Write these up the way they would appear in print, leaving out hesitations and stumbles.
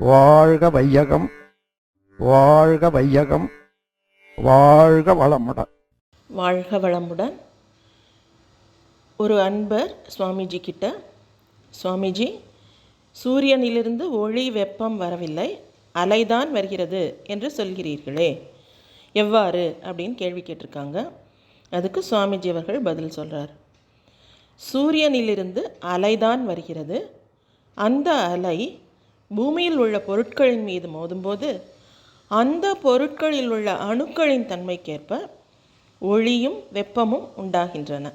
வாழ்க வையகம், வாழ்க வையகம், வாழ்க வளமுடன். வாழ்க வளமுடன். ஒரு அன்பர் சுவாமிஜி கிட்ட, சுவாமிஜி, சூரியனிலிருந்து ஒளி வெப்பம் வரவில்லை, அலைதான் வருகிறது என்று சொல்கிறீர்களே, எவ்வாறு அப்படின்னு கேள்வி கேட்டிருக்காங்க. அதுக்கு சுவாமிஜி அவர்கள் பதில் சொல்கிறார். சூரியனிலிருந்து அலைதான் வருகிறது. அந்த அலை பூமியில் உள்ள பொருட்களின் மீது மோதும்போது அந்த பொருட்களில் உள்ள அணுக்களின் தன்மைக்கேற்ப ஒளியும் வெப்பமும் உண்டாகின்றன.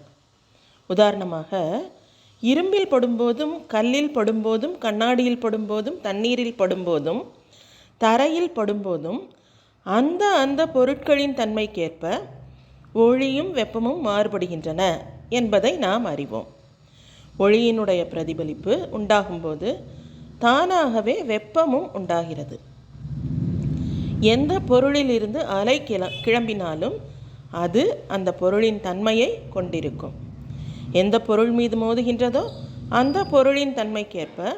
உதாரணமாக, இரும்பில் படும்போதும், கல்லில் படும்போதும், கண்ணாடியில் படும்போதும், தண்ணீரில் படும்போதும், தரையில் படும்போதும் அந்த அந்த பொருட்களின் தன்மைக்கேற்ப ஒளியும் வெப்பமும் மாறுபடுகின்றன என்பதை நாம் அறிவோம். ஒளியினுடைய பிரதிபலிப்பு உண்டாகும்போது தானாகவே வெப்பமும் உண்டாகிறது. எந்த பொருளிலிருந்து அலை கிளம்பினாலும் அது அந்த பொருளின் தன்மையை கொண்டிருக்கும். எந்த பொருள் மீது மோதுகின்றதோ அந்த பொருளின் தன்மைக்கேற்ப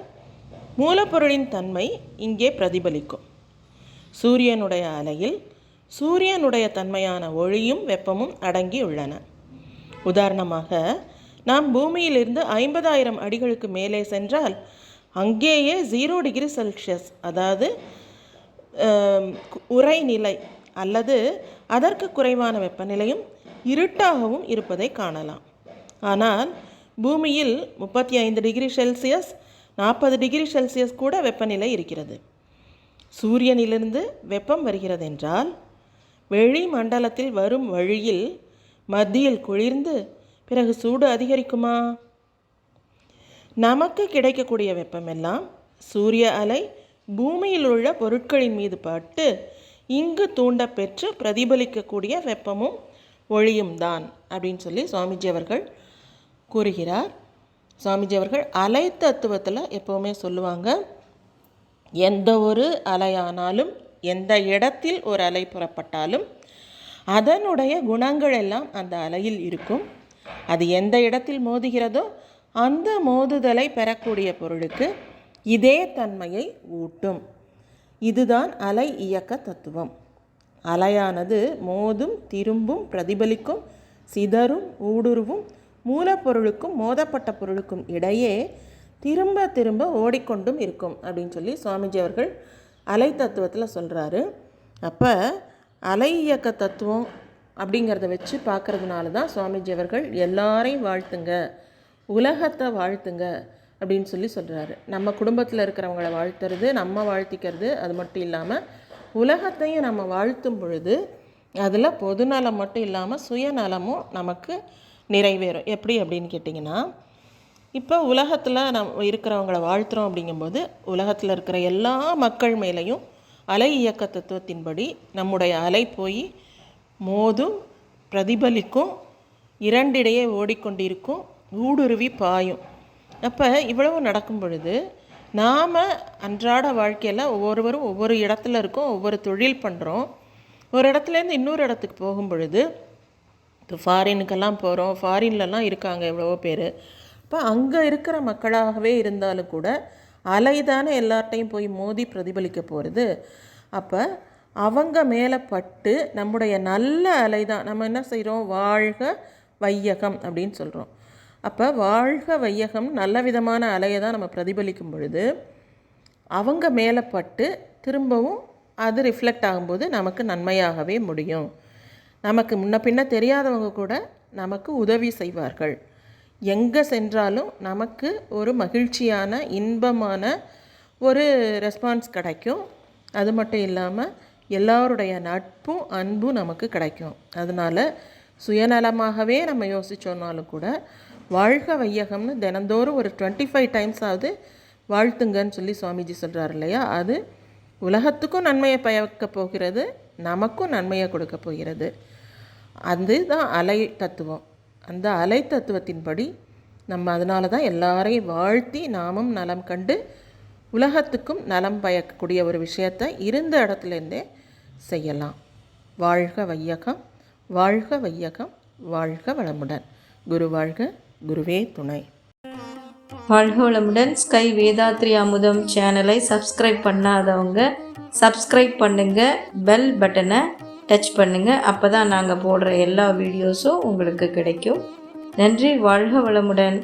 மூலப்பொருளின் தன்மை இங்கே பிரதிபலிக்கும். சூரியனுடைய அலையில் சூரியனுடைய தன்மையான ஒளியும் வெப்பமும் அடங்கியுள்ளன. உதாரணமாக, நாம் பூமியிலிருந்து 50,000 அடிகளுக்கு மேலே சென்றால் அங்கேயே 0 டிகிரி செல்சியஸ், அதாவது உறைநிலை அல்லது அதற்கு குறைவான வெப்பநிலையும் இருட்டாகவும் இருப்பதை காணலாம். ஆனால் பூமியில் 35 டிகிரி செல்சியஸ், 40 டிகிரி செல்சியஸ் கூட வெப்பநிலை இருக்கிறது. சூரியனிலிருந்து வெப்பம் வருகிறது என்றால் வெளி மண்டலத்தில் வரும் வழியில் மத்தியில் குளிர்ந்து பிறகு சூடு அதிகரிக்குமா? நமக்கு கிடைக்கக்கூடிய வெப்பமெல்லாம் சூரிய அலை பூமியில் உள்ள பொருட்களின் மீது பட்டு இங்கு தூண்ட பெற்று பிரதிபலிக்கக்கூடிய வெப்பமும் ஒளியும் தான் அப்படின்னு சொல்லி சுவாமிஜி அவர்கள் கூறுகிறார். சுவாமிஜி அவர்கள் அலை தத்துவத்தில் எப்போவுமே சொல்லுவாங்க, எந்த ஒரு அலையானாலும், எந்த இடத்தில் ஒரு அலை புறப்பட்டாலும் அதனுடைய குணங்கள் எல்லாம் அந்த அலையில் இருக்கும். அது எந்த இடத்தில் மோதுகிறதோ அந்த மோதுதலை பெறக்கூடிய பொருளுக்கு இதே தன்மையை ஊட்டும். இதுதான் அலை இயக்க தத்துவம். அலையானது மோதும், திரும்பும், பிரதிபலிக்கும், சிதறும், ஊடுருவும் மூலப்பொருளுக்கும் மோதப்பட்ட பொருளுக்கும் இடையே திரும்ப திரும்ப ஓடிக்கொண்டும் இருக்கும் அப்படின்னு சொல்லி சுவாமிஜி அவர்கள் அலை தத்துவத்தில் சொல்கிறாரு. அப்போ அலை இயக்க தத்துவம் அப்படிங்கிறத வச்சு பார்க்குறதுனால தான் சுவாமிஜி அவர்கள் எல்லாரையும் வாழ்த்துங்க, உலகத்தை வாழ்த்துங்க அப்படின்னு சொல்லி சொல்கிறாரு. நம்ம குடும்பத்தில் இருக்கிறவங்கள வாழ்த்துறது, நம்ம வாழ்த்திக்கிறது, அது மட்டும் இல்லாமல் உலகத்தையும் நம்ம வாழ்த்தும் பொழுது அதில் பொதுநலம் மட்டும் இல்லாமல் சுயநலமும் நமக்கு நிறைவேறும். எப்படி அப்படின்னு கேட்டிங்கன்னா, இப்போ உலகத்தில் நம்ம இருக்கிறவங்கள வாழ்த்துறோம் அப்படிங்கும்போது உலகத்தில் இருக்கிற எல்லா மக்கள் மேலேயும் அலை இயக்க தத்துவத்தின்படி நம்முடைய அலை போய் மோதும், பிரதிபலிக்கும், இரண்டிடையே ஓடிக்கொண்டிருக்கும், ஊடுருவி பாயும். அப்போ இவ்வளவு நடக்கும் பொழுது நாம் அன்றாட வாழ்க்கையில் ஒவ்வொருவரும் ஒவ்வொரு இடத்துல இருக்கோம், ஒவ்வொரு தொழில் பண்ணுறோம். ஒரு இடத்துலேருந்து இன்னொரு இடத்துக்கு போகும் பொழுது, இப்போ ஃபாரினுக்கெல்லாம் போகிறோம், ஃபாரின்லலாம் இருக்காங்க எவ்வளவோ பேர். இப்போ அங்கே இருக்கிற மக்களாகவே இருந்தாலும் கூட அலை தானே எல்லார்ட்டையும் போய் மோதி பிரதிபலிக்க போகிறது. அப்போ அவங்க மேலே பட்டு நம்முடைய நல்ல அலை தான் நம்ம என்ன செய்கிறோம், வாழ்க வையகம் அப்படின்னு சொல்கிறோம். அப்போ வாழ்க வையகம் நல்ல விதமான அலையை தான் நம்ம பிரதிபலிக்கும் பொழுது அவங்க மேலே பட்டு திரும்பவும் அது ரிஃப்ளெக்ட் ஆகும்போது நமக்கு நன்மையாகவே முடியும். நமக்கு முன்ன பின்ன தெரியாதவங்க கூட நமக்கு உதவி செய்வார்கள். எங்கே சென்றாலும் நமக்கு ஒரு மகிழ்ச்சியான, இன்பமான ஒரு ரெஸ்பான்ஸ் கிடைக்கும். அது மட்டும் இல்லாமல் எல்லாருடைய நட்பும் அன்பும் நமக்கு கிடைக்கும். அதனால் சுயநலமாகவே நம்ம யோசித்தோன்னாலும் கூட வாழ்க வையகம்னு தினந்தோறும் ஒரு 25 டைம்ஸ் ஆகுது வாழ்த்துங்கன்னு சொல்லி சுவாமிஜி சொல்கிறார் இல்லையா? அது உலகத்துக்கும் நன்மையை பயக்க போகிறது, நமக்கும் நன்மையை கொடுக்க போகிறது. அதுதான் அலை தத்துவம். அந்த அலை தத்துவத்தின்படி நம்ம அதனால தான் எல்லாரையும் வாழ்த்தி நாமும் நலம் கண்டு உலகத்துக்கும் நலம் பயக்கக்கூடிய ஒரு விஷயத்தை இருந்த இடத்துலேருந்தே செய்யலாம். வாழ்க வையகம், வாழ்க வையகம், வாழ்க வளமுடன். குரு வாழ்க, குருவே துணை. வாழ்க வளமுடன். ஸ்கை வேதாத்ரி அமுதம் சேனலை சப்ஸ்கிரைப் பண்ணாதவங்க சப்ஸ்கிரைப் பண்ணுங்கள், பெல் பட்டனை டச் பண்ணுங்கள். அப்போ தான் நாங்கள் போடுற எல்லா வீடியோஸும் உங்களுக்கு கிடைக்கும். நன்றி. வாழ்க வளமுடன்.